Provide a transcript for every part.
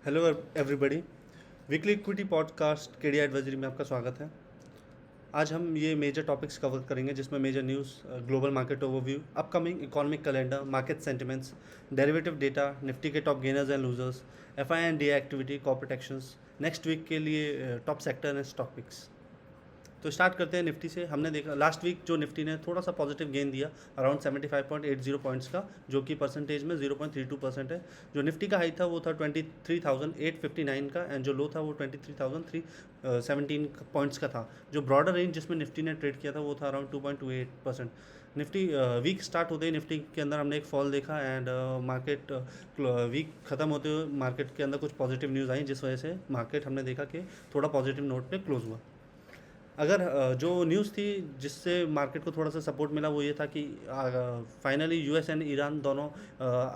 Hello everybody. Weekly equity podcast KD advisory में आपका स्वागत है। आज हम ये मेजर टॉपिक्स कवर करेंगे जिसमें major news, global market overview, upcoming economic calendar, market sentiments, derivative data, Nifty के top gainers and losers, FI and D activity, corporate actions, next week के लिए top sector and stock picks. तो start करते हैं Nifty से। हमने देखा last week जो निफ्टी ने थोड़ा सा पॉजिटिव गेन दिया अराउंड 75.80 पॉइंट्स का, जो कि परसेंटेज में 0.32% है। जो निफ्टी का हाई था वो था 23,859 का एंड जो लो था वो 23,317 पॉइंट्स का था। जो ब्रॉडर रेंज जिसमें निफ्टी ने ट्रेड किया था वो था अराउंड 2.28%। निफ्टी वीक स्टार्ट होते ही निफ्टी के अंदर हमने एक फॉल देखा एंड मार्केट वीक ख़त्म होते हुए मार्केट के अंदर कुछ पॉजिटिव न्यूज़ आई, जिस वजह से मार्केट हमने देखा कि थोड़ा पॉजिटिव नोट पे क्लोज हुआ। अगर जो न्यूज़ थी जिससे मार्केट को थोड़ा सा सपोर्ट मिला वो ये था कि फाइनली यूएस एंड ईरान दोनों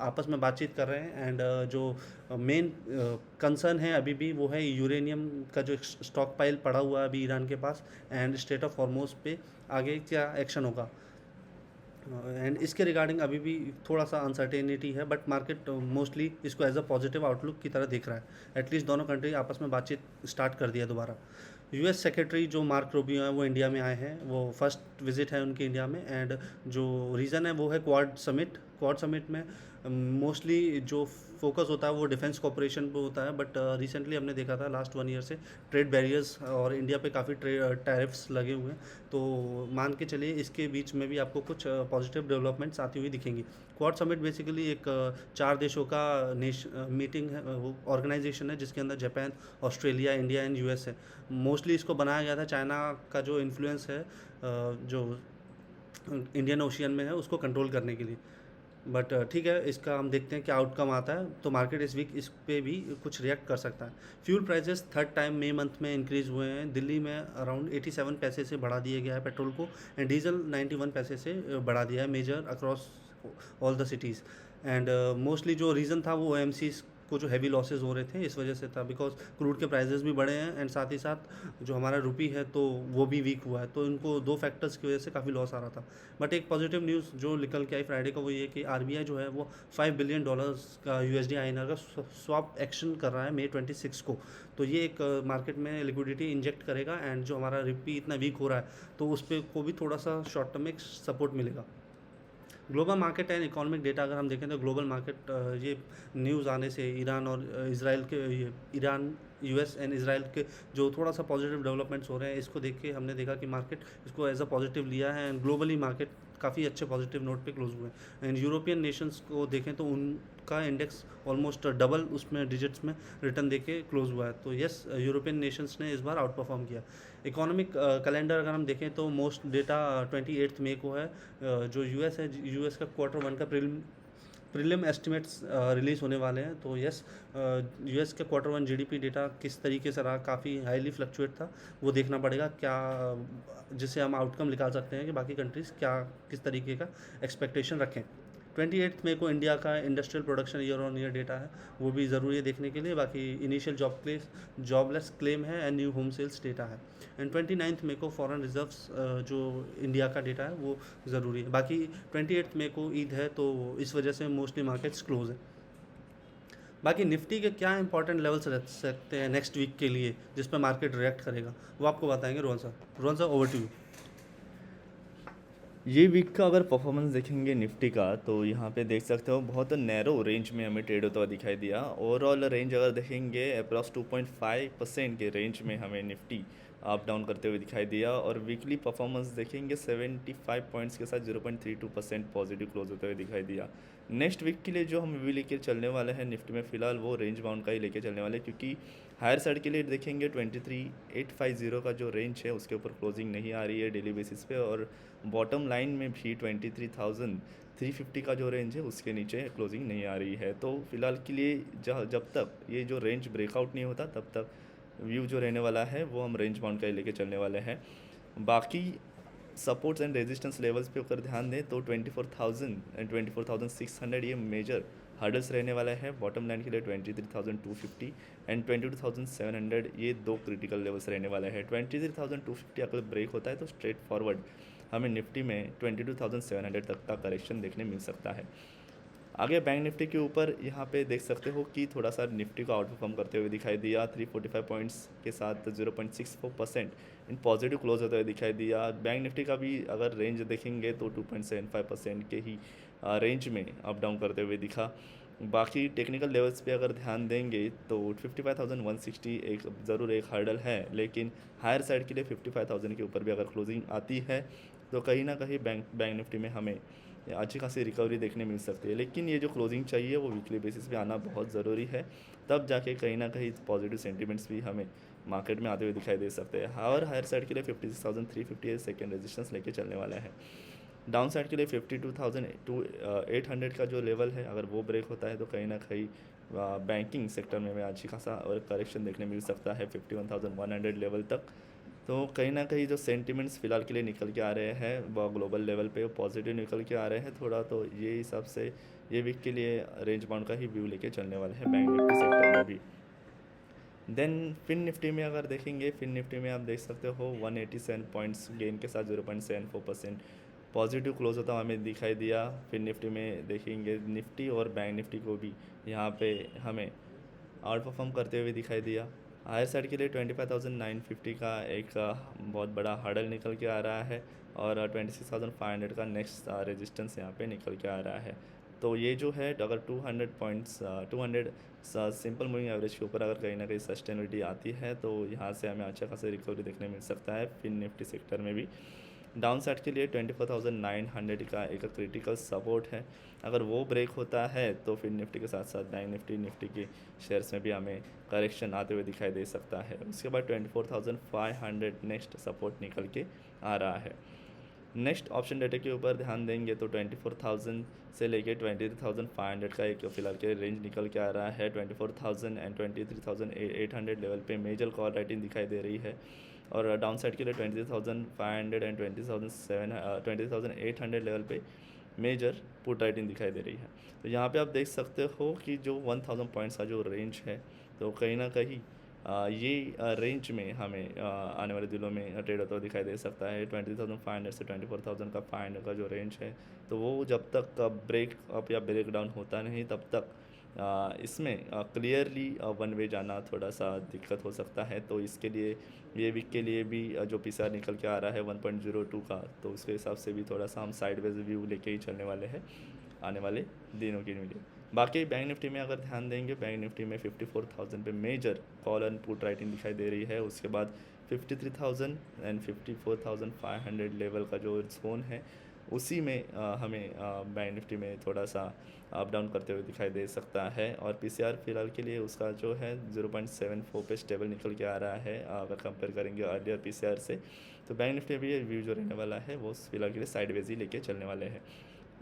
आपस में बातचीत कर रहे हैं एंड जो मेन कंसर्न है अभी भी वो है यूरेनियम का जो स्टॉक पाइल पड़ा हुआ है अभी ईरान के पास एंड स्टेट ऑफ हॉर्मोज पे आगे क्या एक्शन होगा। एंड इसके रिगार्डिंग अभी भी थोड़ा सा अनसर्टेनिटी है, बट मार्केट मोस्टली इसको एज अ पॉजिटिव आउटलुक की तरह देख रहा है। एटलीस्ट दोनों कंट्री आपस में बातचीत स्टार्ट कर दिया दोबारा। यूएस सेक्रेटरी जो मार्क रूबियो हैं वो इंडिया में आए हैं, वो फर्स्ट विजिट है उनकी इंडिया में एंड जो रीज़न है वो है क्वाड समिट में मोस्टली जो फोकस होता है वो डिफेंस कॉपरेशन पे होता है, बट रिसेंटली हमने देखा था लास्ट 1 ईयर से ट्रेड बैरियर्स और इंडिया पे काफ़ी टैरिफ्स लगे हुए हैं। तो मान के चलिए इसके बीच में भी आपको कुछ पॉजिटिव डेवलपमेंट्स आती हुई दिखेंगी। क्वाड समिट बेसिकली एक 4 देशों का मीटिंग है, वो ऑर्गेनाइजेशन है जिसके अंदर Japan, Australia, India and US है। मोस्टली इसको बनाया गया था चाइना का जो इन्फ्लुएंस है जो इंडियन ओशियन में है उसको कंट्रोल करने के लिए। बट ठीक है, इसका हम देखते हैं क्या आउटकम आता है। तो मार्केट इस वीक इस पे भी कुछ रिएक्ट कर सकता है। फ्यूल प्राइसेस थर्ड टाइम मई मंथ में इंक्रीज़ हुए हैं। दिल्ली में अराउंड 87 पैसे से बढ़ा दिया गया है पेट्रोल को एंड डीजल 91 पैसे से बढ़ा दिया है major across all the cities. And mostly जो रीज़न था वो ओएमसी को जो हैवी लॉसेज हो रहे थे इस वजह से था, बिकॉज क्रूड के प्राइसेस भी बढ़े हैं एंड साथ ही साथ जो हमारा रुपी है तो वो भी वीक हुआ है। तो इनको दो फैक्टर्स की वजह से काफ़ी लॉस आ रहा था। बट एक पॉजिटिव न्यूज़ जो निकल के आई फ्राइडे को वो ये कि आरबीआई जो है वो $5 बिलियन का यूएसडी आईएनआर का स्वैप एक्शन कर रहा है मई 26 को। तो ये एक मार्केट में लिक्विडिटी इंजेक्ट करेगा एंड जो हमारा रुपी इतना वीक हो रहा है तो उस पर को भी थोड़ा सा शॉर्ट टर्म में सपोर्ट मिलेगा। Global market and economic data अगर हम देखें तो ग्लोबल मार्केट ये न्यूज़ आने से ईरान और इसराइल के ये ईरान यूएस एंड इसराइल के जो थोड़ा सा पॉजिटिव डेवलपमेंट्स हो रहे हैं इसको देख के हमने देखा कि मार्केट इसको एज अ पॉजिटिव लिया है एंड ग्लोबली मार्केट काफ़ी अच्छे पॉजिटिव नोट पे क्लोज हुए हैं। एंड यूरोपियन नेशंस को देखें तो उनका इंडेक्स ऑलमोस्ट डबल उसमें डिजिट्स में रिटर्न देके क्लोज हुआ है। तो यस, यूरोपियन नेशंस ने इस बार आउट परफॉर्म किया। इकोनॉमिक कैलेंडर अगर हम देखें तो मोस्ट डेटा 28 मई को है। जो यूएस है, यूएस का Q1 का प्रीलिम एस्टिमेट्स रिलीज़ होने वाले हैं। तो यस, यूएस का Q1 जीडीपी डेटा किस तरीके से रहा, काफ़ी हाईली फ्लक्चुएट था, वो देखना पड़ेगा क्या, जिससे हम आउटकम निकाल सकते हैं कि बाकी कंट्रीज़ क्या किस तरीके का एक्सपेक्टेशन रखें। 28 मई को इंडिया का industrial production year on year data है, वो भी ज़रूरी है देखने के लिए। बाकी इनिशियल जॉबलेस क्लेम है and new home sales data है। एंड 29 मई को फॉरेन रिजर्व्स जो इंडिया का डेटा है वो ज़रूरी है। बाकी 28 मई को ईद है तो इस वजह से मोस्टली मार्केट्स क्लोज है। बाकी निफ्टी के क्या इंपॉर्टेंट लेवल्स रह सकते हैं नेक्स्ट वीक के लिए जिस पर मार्केट रिएक्ट करेगा, वो आपको बताएंगे Rohan sir, over to you. ये वीक का अगर परफॉर्मेंस देखेंगे निफ्टी का तो यहाँ पे देख सकते हो बहुत नैरो रेंज में हमें ट्रेड होता हुआ दिखाई दिया। ओवरऑल रेंज अगर देखेंगे अप्रॉक्स 2.5% के रेंज में हमें निफ्टी अप डाउन करते हुए दिखाई दिया। और वीकली परफॉर्मेंस देखेंगे 75 पॉइंट्स के साथ 0.32% पॉजिटिव क्लोज होते हुए दिखाई दिया। नेक्स्ट वीक के लिए जो हम भी लेकर चलने वाले हैं निफ्टी में फ़िलहाल वो रेंज बाउंड का ही लेके चलने वाले, क्योंकि हायर साइड के लिए देखेंगे 23,850 का जो रेंज है उसके ऊपर क्लोजिंग नहीं आ रही है डेली बेसिस पे, और बॉटम लाइन में भी 23,350 का जो रेंज है उसके नीचे क्लोजिंग नहीं आ रही है। तो फिलहाल के लिए जब तक ये जो रेंज ब्रेकआउट नहीं होता तब तक व्यू जो रहने वाला है वो हम रेंज बाउंड का ही लेके चलने वाले हैं। बाकी सपोर्ट्स एंड रेजिस्टेंस लेवल्स पे अगर ध्यान दें तो 24,000 एंड 24,600 ये मेजर हर्डल्स रहने वाला है। बॉटम लाइन के लिए 23,250 एंड 22,700 ये दो क्रिटिकल लेवल्स रहने वाले हैं। 23,250 अगर ब्रेक होता है तो स्ट्रेट फॉरवर्ड हमें निफ्टी में 22,700 तक का करेक्शन देखने मिल सकता है। आगे बैंक निफ्टी के ऊपर यहाँ पे देख सकते हो कि थोड़ा सा निफ्टी को आउट परफॉर्म करते हुए दिखाई दिया 345 पॉइंट्स के साथ 0.64% इन पॉजिटिव क्लोज होते हुए दिखाई दिया। बैंक निफ्टी का भी अगर रेंज देखेंगे तो 2.75% के ही रेंज में अप डाउन करते हुए दिखा। बाकी टेक्निकल लेवल्स पे अगर ध्यान देंगे तो 55,160 एक ज़रूर एक हर्डल है, लेकिन हायर साइड के लिए 55,000 के ऊपर भी अगर क्लोजिंग आती है तो कहीं ना कहीं बैंक निफ्टी में हमें अच्छी खासी रिकवरी देखने मिल सकती है। लेकिन ये जो क्लोजिंग चाहिए वो वीकली बेसिस पे आना बहुत ज़रूरी है, तब जाके कहीं ना कहीं पॉजिटिव सेंटिमेंट्स भी हमें मार्केट में आते हुए दिखाई दे सकते हैं। और हायर साइड के लिए 56,358 सेकेंड रेजिस्टेंस लेके चलने वाला है। डाउन साइड के लिए 52,800 का जो लेवल है, अगर वो ब्रेक होता है तो कहीं ना कहीं बैंकिंग सेक्टर में हमें अच्छी खासा और करेक्शन देखने मिल सकता है 51,100 लेवल तक। तो कहीं ना कहीं जो सेंटिमेंट्स फ़िलहाल के लिए निकल के आ रहे हैं वो ग्लोबल लेवल पे पॉजिटिव निकल के आ रहे हैं थोड़ा, तो ये हिसाब से ये वीक के लिए रेंज बाउंड का ही व्यू लेके चलने वाले हैं बैंक निफ्टी सेक्टर में भी। देन फिन निफ्टी में अगर देखेंगे, फिन निफ्टी में आप देख सकते हो 187 पॉइंट्स गेन के साथ 0.74% पॉजिटिव क्लोज होता हुआ हमें दिखाई दिया। फिन निफ्टी में देखेंगे निफ्टी और बैंक निफ्टी को भी यहाँ पे हमें आउट परफॉर्म करते हुए दिखाई दिया। हायर साइड के लिए 25,950 का एक बहुत बड़ा हर्डल निकल के आ रहा है और 26,500 का नेक्स्ट रेजिस्टेंस यहाँ पे निकल के आ रहा है। तो ये जो है अगर 200 पॉइंट्स 200 सिंपल मूविंग एवरेज के ऊपर अगर कहीं ना कहीं सस्टेनेबिलिटी आती है तो यहाँ से हमें अच्छा खासा रिकवरी देखने मिल सकता है फिन निफ्टी सेक्टर में भी। डाउन साइड के लिए 24,900 का एक क्रिटिकल सपोर्ट है, अगर वो ब्रेक होता है तो फिर निफ्टी के साथ साथ बैंक निफ्टी के शेयर्स में भी हमें करेक्शन आते हुए दिखाई दे सकता है। उसके बाद 24,500 नेक्स्ट सपोर्ट निकल के आ रहा है। नेक्स्ट ऑप्शन डेटा के ऊपर ध्यान देंगे तो 24,000 से लेके 23,500 का एक फिलहाल के रेंज निकल के आ रहा है। 24,000 एंड 23,800 लेवल पे मेजर कॉल राइटिंग दिखाई दे रही है और डाउन साइड के लिए 23,500 एंड 20,800 लेवल पे मेजर पुट राइटिंग दिखाई दे रही है। तो यहाँ पे आप देख सकते हो कि जो 1,000 पॉइंट्स का जो रेंज है तो कहीं ना कहीं ये रेंज में हमें आने वाले दिनों में ट्रेड होता हुआ दिखाई दे सकता है। 20,500 से 24,000 का 500 का जो रेंज है तो वो जब तक ब्रेक अप या ब्रेक डाउन होता नहीं तब तक इसमें क्लियरली वन वे जाना थोड़ा सा दिक्कत हो सकता है। तो इसके लिए ये वीक के लिए भी जो पीसीआर निकल के आ रहा है 1.02 का, तो उसके हिसाब से भी थोड़ा सा हम साइडवेज व्यू लेके ही चलने वाले हैं आने वाले दिनों के लिए। बाकी बैंक निफ्टी में अगर ध्यान देंगे, बैंक निफ्टी में 54,000 पे major call and put writing दिखाई दे रही है। उसके बाद 53,000 एंड 54,500 लेवल का जो जोन है उसी में हमें बैंक निफ्टी में थोड़ा सा अप डाउन करते हुए दिखाई दे सकता है। और पीसीआर फिलहाल के लिए उसका जो है 0.74 पे स्टेबल निकल के आ रहा है अगर कंपेयर करेंगे अर्लियर पीसीआर से। तो बैंक निफ्टी भी ये व्यू जो रहने वाला है वो फिलहाल के लिए साइडवेज ही लेके चलने वाले हैं।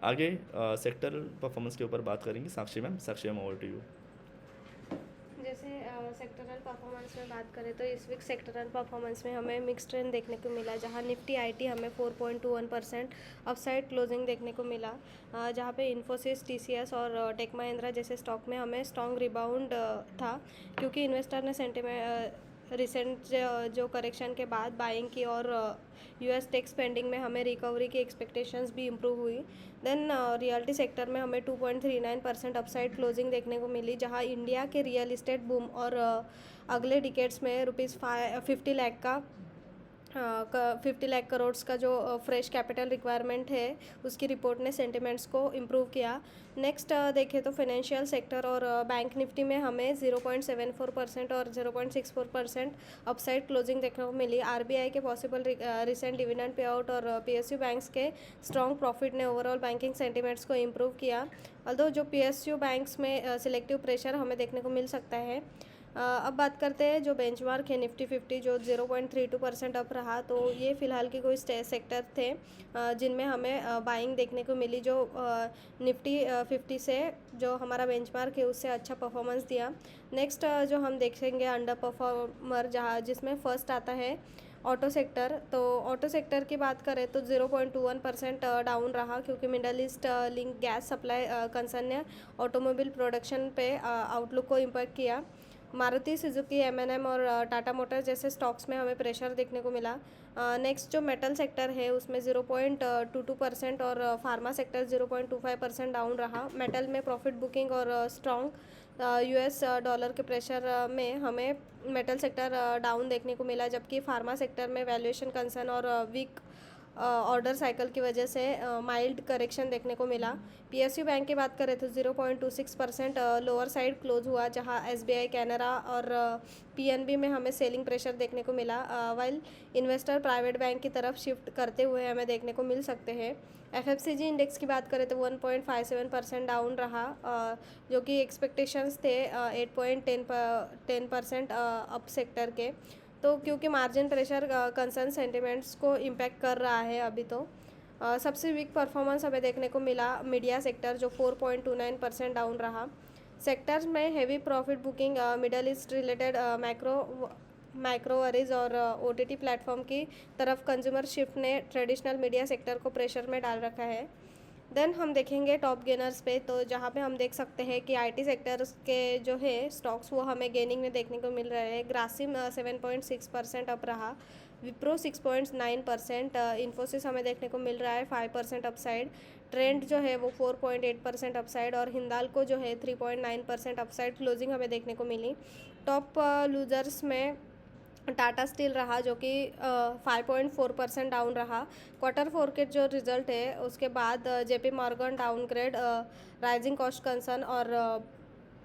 आगे सेक्टरल परफॉर्मेंस के ऊपर बात करेंगे Sakshi ma'am. Sakshi ma'am, over to you. जैसे सेक्टरल परफॉर्मेंस में बात करें तो इस वीक सेक्टरल परफॉर्मेंस में हमें मिक्स ट्रेंड देखने को मिला, जहां निफ्टी आईटी हमें 4.21% अपसाइड क्लोजिंग देखने को मिला, जहां पे इन्फोसिस, टीसीएस और टेक महिंद्रा जैसे स्टॉक में हमें स्ट्रॉन्ग रिबाउंड था, क्योंकि इन्वेस्टर ने सेंटिमेंट रिसेंट जो करेक्शन के बाद बाइंग की और यूएस टेक स्पेंडिंग में हमें रिकवरी की एक्सपेक्टेशंस भी इम्प्रूव हुई। देन रियल्टी सेक्टर में हमें 2.39% अपसाइड क्लोजिंग देखने को मिली, जहां इंडिया के रियल इस्टेट बूम और अगले डिकेट्स में रुपीज़ 50 लाख का 50 लाख करोड़ का जो फ्रेश कैपिटल रिक्वायरमेंट है उसकी रिपोर्ट ने सेंटिमेंट्स को इम्प्रूव किया। नेक्स्ट देखें तो फाइनेंशियल सेक्टर और बैंक निफ्टी में हमें 0.74% और 0.64% अपसाइड क्लोजिंग देखने को मिली। आरबीआई के possible recent dividend pay out और पीएसयू बैंक्स के स्ट्रॉन्ग प्रॉफिट ने ओवरऑल बैंकिंग सेंटिमेंट्स को इम्प्रूव किया। ऑल्दो जो पीएसयू बैंक्स में सिलेक्टिव प्रेशर हमें देखने को मिल सकता है। अब बात करते हैं जो बेंचमार्क है निफ्टी 50 जो 0.32% अप रहा, तो ये फ़िलहाल के कोई सेक्टर थे जिनमें हमें बाइंग देखने को मिली, जो निफ्टी 50 से जो हमारा बेंचमार्क है उससे अच्छा परफॉर्मेंस दिया। नेक्स्ट जो हम देखेंगे अंडर परफॉर्मर जहाँ जिसमें फर्स्ट आता है ऑटो सेक्टर। तो ऑटो सेक्टर की बात करें तो 0.21% डाउन रहा, क्योंकि middle east link gas supply concern ने ऑटोमोबाइल प्रोडक्शन पे आउटलुक को इम्पैक्ट किया। मारुति सुजुकी, एम&एम और टाटा मोटर्स जैसे स्टॉक्स में हमें प्रेशर देखने को मिला। नेक्स्ट जो मेटल सेक्टर है उसमें 0.22% और फार्मा सेक्टर 0.25% डाउन रहा। मेटल में प्रॉफिट बुकिंग और स्ट्रॉन्ग यूएस डॉलर के प्रेशर में हमें मेटल सेक्टर डाउन देखने को मिला, जबकि फार्मा सेक्टर में वैल्यूएशन कंसर्न और वीक ऑर्डर साइकिल की वजह से माइल्ड करेक्शन देखने को मिला। पीएसयू बैंक की बात करें तो 0.26% लोअर साइड क्लोज हुआ, जहां एसबीआई, कैनरा और पीएनबी में हमें सेलिंग प्रेशर देखने को मिला, वाइल इन्वेस्टर प्राइवेट बैंक की तरफ शिफ्ट करते हुए हमें देखने को मिल सकते हैं। एफएफसीजी इंडेक्स की बात करें तो 1.57% डाउन रहा, जो कि एक्सपेक्टेशंस थे 8.10% अप सेक्टर के। तो क्योंकि मार्जिन प्रेशर कंसर्न सेंटिमेंट्स को इम्पैक्ट कर रहा है अभी तो। सबसे वीक परफॉर्मेंस हमें देखने को मिला मीडिया सेक्टर, जो 4.29% डाउन रहा। सेक्टर्स में heavy profit booking, middle east related micro worries और ओटीटी प्लेटफॉर्म की तरफ कंज्यूमर शिफ्ट ने ट्रेडिशनल मीडिया सेक्टर को प्रेशर में डाल रखा है। देन हम देखेंगे टॉप गेनर्स पे, तो जहाँ पे हम देख सकते हैं कि आईटी सेक्टर्स के जो है स्टॉक्स वो हमें गेनिंग में देखने को मिल रहे हैं। ग्रासिम 7.6% अप रहा, विप्रो 6.9%, इन्फोसिस हमें देखने को मिल रहा है 5% अपसाइड, ट्रेंड जो है वो 4.8% अपसाइड और हिंदाल्को जो है 3.9% अपसाइड क्लोजिंग हमें देखने को मिली। टॉप लूजर्स में टाटा स्टील रहा, जो कि 5.4% डाउन रहा। क्वार्टर 4 के जो रिजल्ट है उसके बाद JP Morgan downgrade, rising cost concern और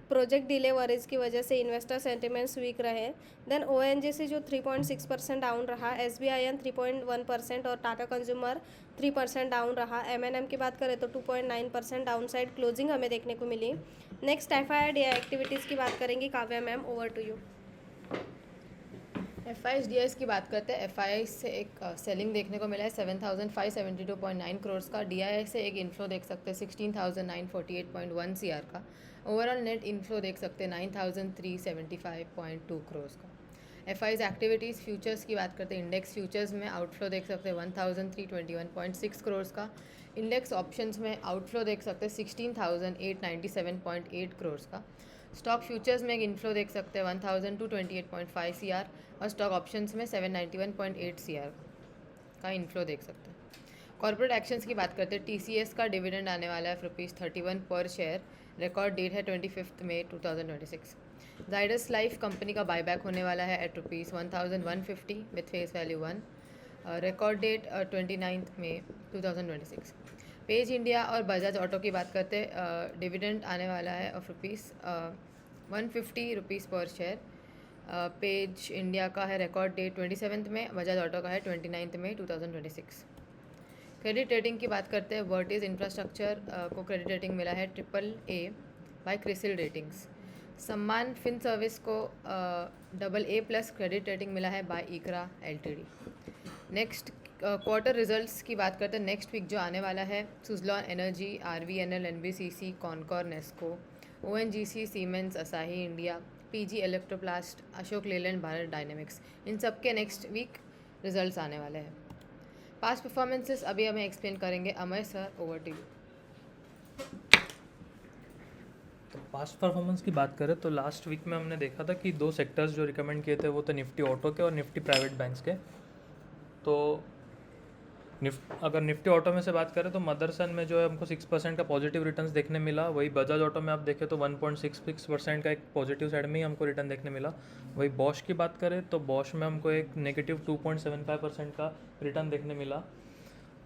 प्रोजेक्ट डिले वरीज की वजह से इन्वेस्टर सेंटिमेंट्स वीक रहे। देन ओएनजीसी जो 3.6% डाउन रहा, एसबीआईएन 3.1% और टाटा कंज्यूमर 3% डाउन रहा। एमएनएम की बात करें तो 2.9% डाउन साइड क्लोजिंग हमें देखने को मिली। नेक्स्ट एफआईआई एक्टिविटीज़ की बात करेंगी Kavya ma'am, over to you. FIS की बात करते हैं। एफआईआई से एक सेलिंग देखने को मिला है 7,572.9 करोड़ का। डीआईआई से एक इन्फ्लो देख सकते हैं 16,948.1 सीआर का। ओवरऑल नेट इन्फ्लो देख सकते हैं 9,375.2 करोड़ का। एफआईआईज एक्टिविटीज़ फ्यूचर्स की बात करते हैं। इंडेक्स फ्यूचर्स में आउटफ्लो देख सकते हैं 1,321.6 करोड़ का। इंडेक्स ऑप्शंस में आउटफ्लो देख सकते हैं 16,897.8 करोड़ का। स्टॉक फ्यूचर्स में एक इनफ्लो देख सकते हैं 1,228.5 सीआर और स्टॉक ऑप्शंस में 791.8 सीआर का इनफ्लो देख सकते हैं। कॉर्पोरेट एक्शंस की बात करते हैं। टीसीएस का डिविडेंड आने वाला है ₹31 पर शेयर, रिकॉर्ड डेट है 25 मई 2026। जाइडस लाइफ कंपनी का बायबैक होने वाला है at ₹1,150 with face value 1, record date 29 मई 2026। पेज इंडिया और बजाज ऑटो की बात करते हैं। डिविडेंड आने वाला है ऑफ ₹150 पर शेयर। पेज इंडिया का है रिकॉर्ड डेट 27 में, बजाज ऑटो का है 29 मई 2026। क्रेडिट रेटिंग की बात करते हैं। वर्टिस इंफ्रास्ट्रक्चर को क्रेडिट रेटिंग मिला है AAA बाय क्रिसिल रेटिंग्स। सम्मान फिन सर्विस को AA+ क्रेडिट रेटिंग मिला है बाय इकरा LTD। नेक्स्ट क्वार्टर रिजल्ट्स की बात करते हैं। नेक्स्ट वीक जो आने वाला है, Suzlon energy, RVNL, NBCC, Concor, Nesco, ONGC, Siemens, Asahi India, PG electroplast, Ashok Leyland, Bharat dynamics, इन सब के नेक्स्ट वीक रिजल्ट्स आने वाले हैं। पास्ट परफॉर्मेंसेस अभी हमें एक्सप्लेन करेंगे Amay sir, over to you. तो पास्ट परफॉर्मेंस की बात करें तो लास्ट वीक में हमने देखा था कि 2 सेक्टर्स जो रिकमेंड किए थे वो थे निफ्टी ऑटो के और निफ्टी प्राइवेट बैंक्स के। तो अगर निफ्टी ऑटो में से बात करें तो मदरसन में जो है हमको 6% का पॉजिटिव रिटर्न्स देखने मिला। वही बजाज ऑटो में आप देखें तो 1.66% का एक पॉजिटिव साइड में ही हमको रिटर्न देखने मिला। वही बॉश की बात करें तो बॉश में हमको एक नेगेटिव 2.75% का रिटर्न देखने मिला।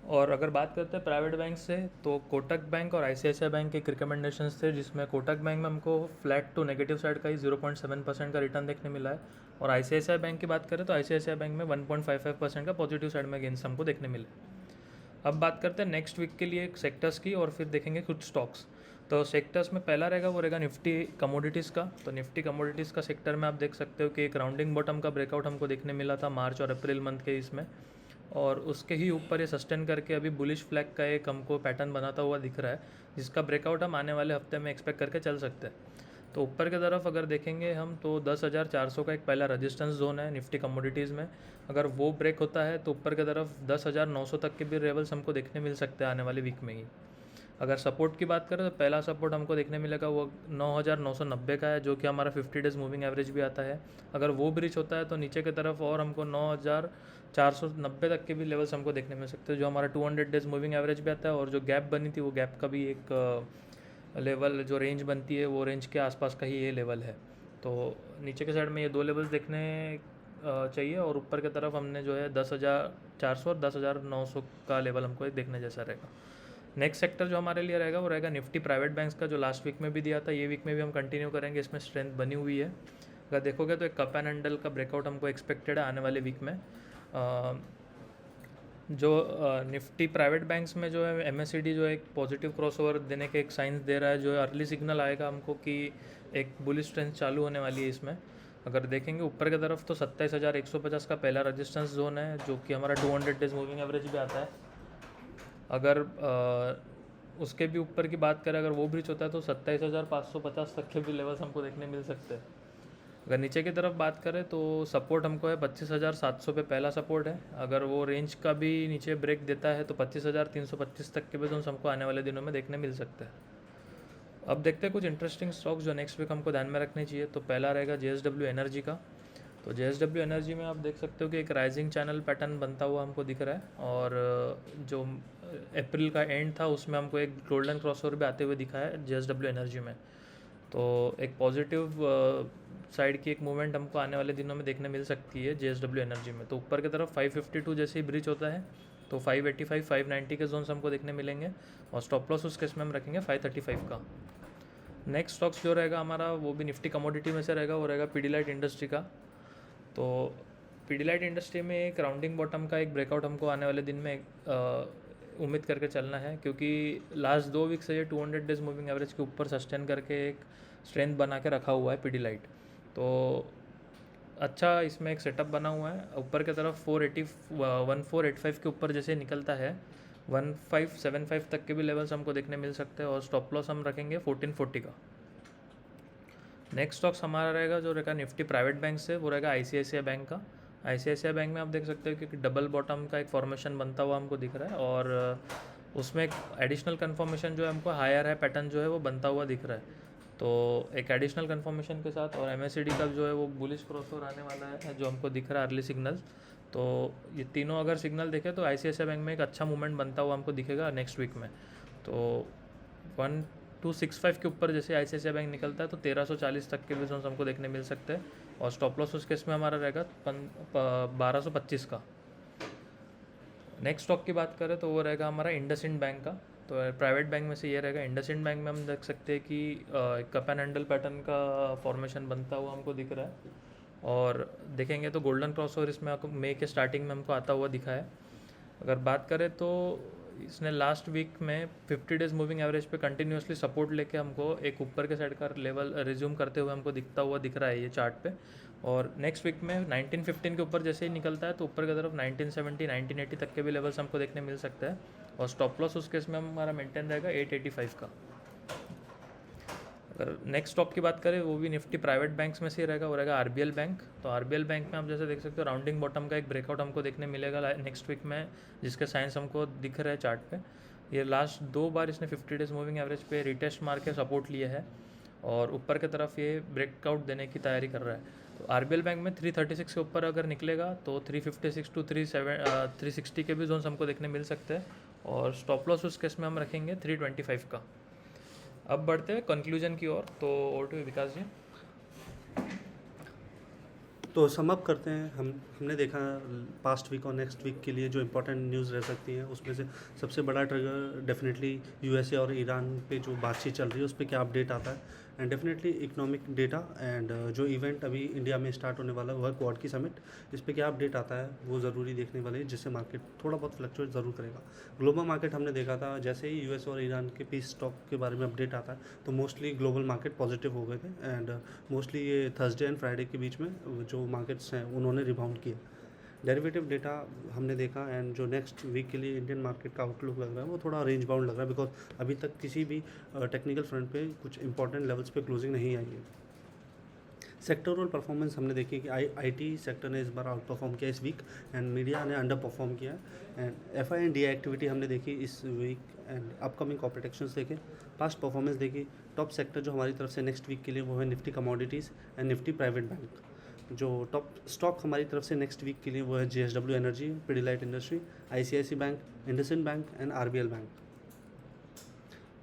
और अगर बात करते हैं प्राइवेट बैंक से तो कोटक बैंक और ICICI बैंक के रिकमेंडेशंस थे, जिसमें कोटक बैंक में हमको फ्लैट टू नेगेटिव साइड का ही 0.7% का रिटर्न देखने मिला है। और ICICI बैंक की बात करें तो ICICI बैंक में 1.55% का पॉजिटिव साइड में गेंस हमको देखने मिले। अब बात करते हैं नेक्स्ट वीक के लिए सेक्टर्स की और फिर देखेंगे कुछ स्टॉक्स। तो सेक्टर्स में पहला रहेगा वो रहेगा निफ्टी कमोडिटीज़ का। तो निफ्टी कमोडिटीज़ का सेक्टर में आप देख सकते हो कि एक राउंडिंग बॉटम का ब्रेकआउट हमको देखने मिला था मार्च और अप्रैल मंथ के इसमें, और उसके ही ऊपर ये सस्टेन करके अभी बुलिश फ्लैग का एक हमको पैटर्न बनाता हुआ दिख रहा है, जिसका ब्रेकआउट हम आने वाले हफ्ते में एक्सपेक्ट करके चल सकते हैं। तो ऊपर की तरफ अगर देखेंगे हम तो 10,400 का एक पहला रेजिस्टेंस जोन है निफ्टी कमोडिटीज़ में। अगर वो ब्रेक होता है तो ऊपर की तरफ 10,900 तक के भी लेवल्स हमको देखने मिल सकते हैं आने वाले वीक में ही। अगर सपोर्ट की बात करें तो पहला सपोर्ट हमको देखने मिलेगा वो 9,990 का है, जो कि हमारा 50 डेज़ मूविंग एवरेज भी आता है। अगर वो ब्रीच होता है तो नीचे की तरफ और हमको 9,490 तक के भी लेवल्स हमको देखने मिल सकते हैं, जो हमारा 200 डेज़ मूविंग एवरेज भी आता है। और जो गैप बनी थी वो गैप का भी एक लेवल, जो रेंज बनती है वो रेंज के आसपास का ही ये लेवल है। तो नीचे के साइड में ये 2 लेवल्स देखने चाहिए, और ऊपर की तरफ हमने जो है 10,400 और 10,900 का लेवल हमको एक देखने जैसा रहेगा। नेक्स्ट सेक्टर जो हमारे लिए रहेगा वो रहेगा निफ्टी प्राइवेट बैंक्स का, जो लास्ट वीक में भी दिया था, ये वीक में भी हम कंटिन्यू करेंगे। इसमें स्ट्रेंथ बनी हुई है। अगर देखोगे तो एक कप एंड हैंडल का ब्रेकआउट हमको एक्सपेक्टेड है आने वाले वीक में। जो निफ्टी प्राइवेट बैंक्स में जो है एमएससीडी जो एक पॉजिटिव क्रॉसओवर देने के एक साइंस दे रहा है, जो अर्ली सिग्नल आएगा हमको कि एक बुलिश ट्रेंड चालू होने वाली है इसमें। अगर देखेंगे ऊपर की तरफ तो 27,150 का पहला रेजिस्टेंस जोन है, जो कि हमारा 200 डेज मूविंग एवरेज भी आता है। अगर उसके भी ऊपर की बात करें, अगर वो ब्रीच होता है तो 27,550 तक के भी लेवल्स हमको देखने मिल सकते हैं। अगर नीचे की तरफ बात करें तो सपोर्ट हमको है 25,700 पे पहला सपोर्ट है। अगर वो रेंज का भी नीचे ब्रेक देता है तो 25,325 तक के भी जोन्स हमको आने वाले दिनों में देखने मिल सकते हैं। अब देखते हैं कुछ इंटरेस्टिंग स्टॉक्स जो नेक्स्ट वीक हमको ध्यान में रखने चाहिए। तो पहला रहेगा JSW एनर्जी का। तो JSW एनर्जी में आप देख सकते हो कि एक राइजिंग चैनल पैटर्न बनता हुआ हमको दिख रहा है, और जो अप्रैल का एंड था उसमें हमको एक गोल्डन क्रॉसओवर भी आते हुए दिखा है JSW एनर्जी में। तो एक पॉजिटिव साइड की एक मूवमेंट हमको आने वाले दिनों में देखने मिल सकती है JSW एनर्जी में। तो ऊपर की तरफ 552 जैसे ही ब्रीच होता है तो 585 590 के जोन्स हमको देखने मिलेंगे, और स्टॉप लॉस उस केस में हम रखेंगे 535 का। नेक्स्ट स्टॉक्स जो रहेगा हमारा वो भी निफ्टी कमोडिटी में से रहेगा, वो रहेगा पीडीलाइट इंडस्ट्री का। तो पीडीलाइट इंडस्ट्री में एक राउंडिंग बॉटम का एक ब्रेकआउट हमको आने वाले दिन में उम्मीद करके चलना है, क्योंकि लास्ट 2 वीक से ये 200 डेज मूविंग एवरेज के ऊपर सस्टेन करके एक स्ट्रेंथ बना के रखा हुआ है पीडीलाइट। तो अच्छा इसमें एक सेटअप बना हुआ है। ऊपर की तरफ 1485 के ऊपर जैसे निकलता है 1575 तक के भी लेवल्स हमको देखने मिल सकते हैं, और स्टॉप लॉस हम रखेंगे 1440 का। नेक्स्ट स्टॉक्स हमारा रहेगा जो रहेगा निफ्टी प्राइवेट बैंक से, वो रहेगा ICICI बैंक का। ICICI बैंक में आप देख सकते हो कि डबल बॉटम का एक फॉर्मेशन बनता हुआ हमको दिख रहा है, और उसमें एक एडिशनल कन्फर्मेशन जो है हमको हायर है पैटर्न जो है वो बनता हुआ दिख रहा है। तो एक एडिशनल कन्फर्मेशन के साथ और MACD का जो है वो बुलिश क्रॉसओवर आने वाला है जो हमको दिख रहा है अर्ली सिग्नल। तो ये तीनों अगर सिग्नल देखें तो ICICI बैंक में एक अच्छा मूवमेंट बनता हुआ हमको दिखेगा नेक्स्ट वीक में। तो 1265 के ऊपर जैसे ICICI बैंक निकलता है तो 1340 तक के भी जोन्स हमको देखने मिल सकते हैं, और स्टॉप लॉस उस केस में हमारा रहेगा 1225 का। नेक्स्ट स्टॉक की बात करें तो वो रहेगा हमारा इंडसइंड बैंक का। तो प्राइवेट बैंक में से ये रहेगा। इंडसइंड बैंक में हम देख सकते हैं कि कप एंड हैंडल पैटर्न का फॉर्मेशन बनता हुआ हमको दिख रहा है, और देखेंगे तो गोल्डन क्रॉसओवर इसमें आपको मई के स्टार्टिंग में हमको आता हुआ दिखा है। अगर बात करें तो इसने लास्ट वीक में 50 डेज मूविंग एवरेज पे कंटिन्यूसली सपोर्ट लेके हमको एक ऊपर के साइड का लेवल रिज्यूम करते हुए हमको दिखता हुआ दिख रहा है ये चार्ट पे। और नेक्स्ट वीक में 1915 के ऊपर जैसे ही निकलता है तो ऊपर की तरफ 1970 1980 तक के भी लेवल्स हमको देखने मिल सकते हैं, और स्टॉप लॉस उस केस में हमारा मेंटेन रहेगा 885 का। अगर नेक्स्ट स्टॉक की बात करें वो भी निफ्टी प्राइवेट बैंक्स में से ही रहेगा, वो रहेगा RBL बैंक। तो RBL बैंक में आप जैसे देख सकते हो राउंडिंग बॉटम का एक ब्रेकआउट हमको देखने मिलेगा नेक्स्ट वीक में, जिसके साइंस हमको दिख रहे हैं चार्ट पे। ये लास्ट 2 बार इसने 50 डेज मूविंग एवरेज पे रिटेस्ट मार के सपोर्ट लिया है, और ऊपर की तरफ ये ब्रेकआउट देने की तैयारी कर रहा है। तो RBL बैंक में 336 के ऊपर अगर निकलेगा तो 356 टू 360 के भी जोन्स हमको देखने मिल सकते हैं, और स्टॉप लॉस उस केस में हम रखेंगे 325 का। अब बढ़ते हैं कंक्लूजन की ओर, तो ओवर टू विकास जी। तो सम अप करते हैं। हमने देखा पास्ट वीक और नेक्स्ट वीक के लिए जो इंपॉर्टेंट न्यूज़ रह सकती हैं, उसमें से सबसे बड़ा ट्रिगर डेफिनेटली USA और ईरान पे जो बातचीत चल रही है उस पर क्या अपडेट आता है, and definitely economic data, and जो इवेंट अभी इंडिया में स्टार्ट होने वाला है वह क्वाड की समिट, इस पर क्या अपडेट आता है वो ज़रूरी देखने वाले हैं, जिससे मार्केट थोड़ा बहुत फ्लक्चुएट ज़रूर करेगा। ग्लोबल मार्केट हमने देखा था जैसे ही US और ईरान के पीस टॉक के बारे में अपडेट आता है तो मोस्टली ग्लोबल मार्केट पॉजिटिव हो गए थे, एंड मोस्टली ये थर्सडे एंड फ्राइडे के बीच में जो मार्केट्स हैं उन्होंने रिबाउंड किया। डेरिवेटिव डेटा हमने देखा, एंड जो नेक्स्ट वीक के लिए इंडियन मार्केट का आउटलुक लग रहा है वो थोड़ा रेंज बाउंड लग रहा है, बिकॉज अभी तक किसी भी टेक्निकल फ्रंट पे कुछ इंपॉर्टेंट लेवल्स पे क्लोजिंग नहीं आई है। सेक्टरल परफॉर्मेंस हमने देखी कि आईटी सेक्टर ने इस बार आउट परफॉर्म किया इस वीक, एंड मीडिया ने अंडर परफॉर्म किया, and F I and D activity हमने देखी इस week, and upcoming corporate actions देखे, पास्ट परफॉर्मेंस देखी। टॉप सेक्टर जो हमारी तरफ से नेक्स्ट वीक के लिए वो है Nifty commodities and Nifty private bank. जो टॉप स्टॉक हमारी तरफ से नेक्स्ट वीक के लिए वो है JSW energy, Pidilite industry, ICICI bank, IndusInd bank and RBL bank.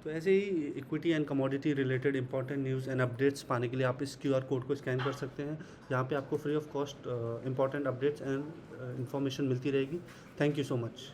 तो ऐसे ही equity and commodity related important news and updates पाने के लिए आप इस QR कोड को स्कैन कर सकते हैं। यहाँ पे आपको free of cost important updates and information मिलती रहेगी। Thank you so much.